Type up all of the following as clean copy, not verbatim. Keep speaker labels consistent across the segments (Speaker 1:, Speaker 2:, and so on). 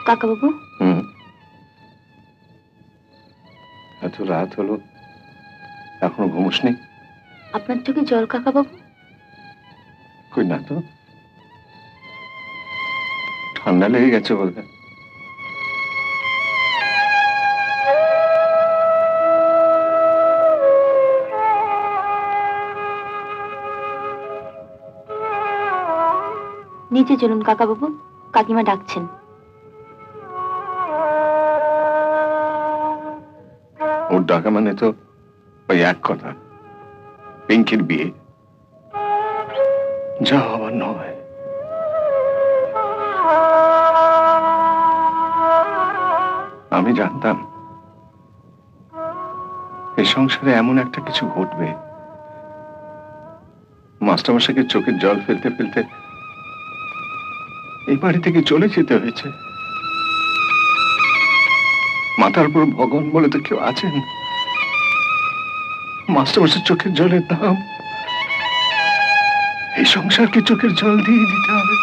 Speaker 1: কাকা বাবু,
Speaker 2: এত রাত হলো এখনো ঘুমোসনি?
Speaker 1: আপনার চোখে জল কাকা বাবু?
Speaker 2: কই না তো, ঠান্ডা লেগে গেছে বোধহয়।
Speaker 1: নিচে চলুন কাকা বাবু, কাকিমা ডাকছেন।
Speaker 2: ওর ডাকা মানে তো ওই এক কথা, পিঙ্কির বিয়ে। যা হবার নয়। আমি জানতাম এই সংসারে এমন একটা কিছু ঘটবে। মাস্টারমশাইকে চোখের জল ফেলতে ফেলতে এই বাড়ি থেকে চলে যেতে হয়েছে। মাথার উপর ভগবান বলে তো কেউ আছেন? মাস্টারমশাই চোখের জলের দাম এই সংসারকে চোখের জল দিয়ে দিতে হবে।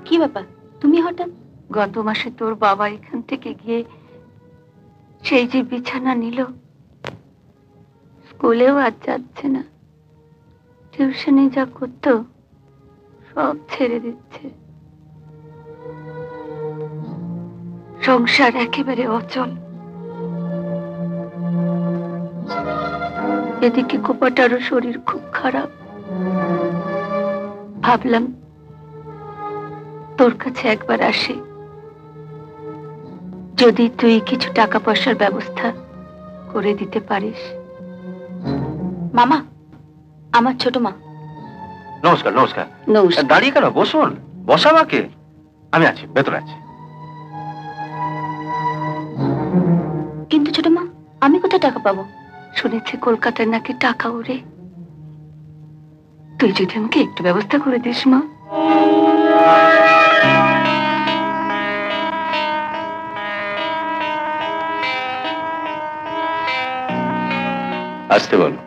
Speaker 1: কি ব্যাপার, তুমি হঠাৎ? গত মাসে তোর বাবা এখান থেকে গিয়ে সেই যে বিছানা নিল, স্কুলেও আজ যাচ্ছে না, টিউশনে যা করতো সব ছেড়ে দিচ্ছে। সংসার একেবারে অচল। এদিকে কোপাটারও শরীর খুব খারাপ। ভাবলাম তোর কাছে একবার আসি, যদি তুই কিছু টাকা পয়সার ব্যবস্থা করে দিতে পারিস। মামা, আমার ছোট মা।
Speaker 3: নমস্কার। নমস্কার।
Speaker 1: নমস্কার।
Speaker 3: দাঁড়িয়ে কেন, বসুন। বসা আমাকে, আমি আছি, ভেতরে আছি।
Speaker 1: কিন্তু ছোট মা, আমি কোথায় টাকা পাবো? শুনেছি কলকাতায় নাকি টাকা ওরে। তুই যদি আমাকে একটু ব্যবস্থা করে দিস মা।
Speaker 2: আসতে বলো।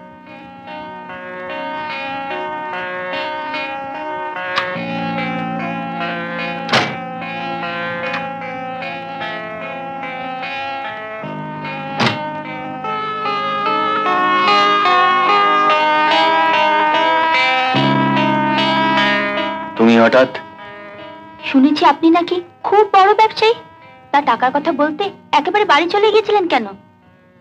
Speaker 3: তুমি হঠাৎ?
Speaker 1: শুনেছি আপনি নাকি খুব বড় ব্যবসায়ী। তা টাকার কথা বলতে একেবারে বাড়ি চলে গিয়েছিলেন কেন?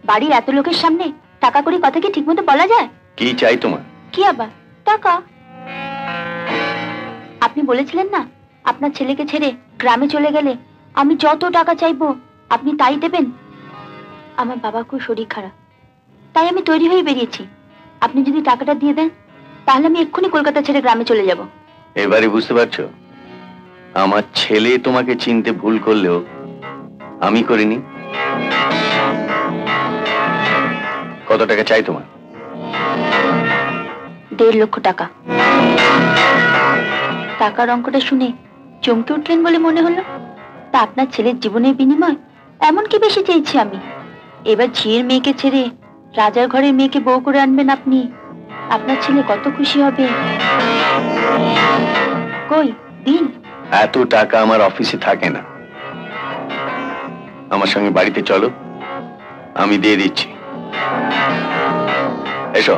Speaker 1: বাড়ির এত লোকের সামনে টাকা করি কথা কি ঠিক মতো বলা যায়?
Speaker 2: কি চাই তোমার?
Speaker 1: কি আবার টাকা? আপনি বলেছিলেন না আপনার ছেলেকে ছেড়ে গ্রামে চলে গেলে আমি যত টাকা চাইবো আপনি তাই দেবেন। আমার বাবার খুব শরীর খারাপ, তাই আমি তৈরি হয়ে বেরিয়েছি। আপনি যদি টাকাটা দিয়ে দেন তাহলে আমি এক্ষুনি কলকাতা ছেড়ে গ্রামে চলে যাব।
Speaker 2: এবারে বুঝতে পারছো, আমার ছেলে তোমাকে চিনতে ভুল করলেও আমি করিনি। কত টাকা চাই তোমার?
Speaker 1: 1.5 লক্ষ টাকা। টাকার অঙ্কটা শুনে চমকে উঠলেন বলে মনে হলো। তা আপনার ছেলের জীবনের বিনিময় এমন কি বেশি চেয়েছি আমি? এবার ঝিয়ের মেয়েকে ছেড়ে রাজার ঘরের মেয়েকে বউ করে আনবেন আপনি। আপনার ছেলে কত খুশি হবে। কই দিন।
Speaker 2: এত টাকা আমার অফিসে থাকে না। আমার সঙ্গে বাড়িতে চলো, আমি দিয়ে দিচ্ছি। এসো।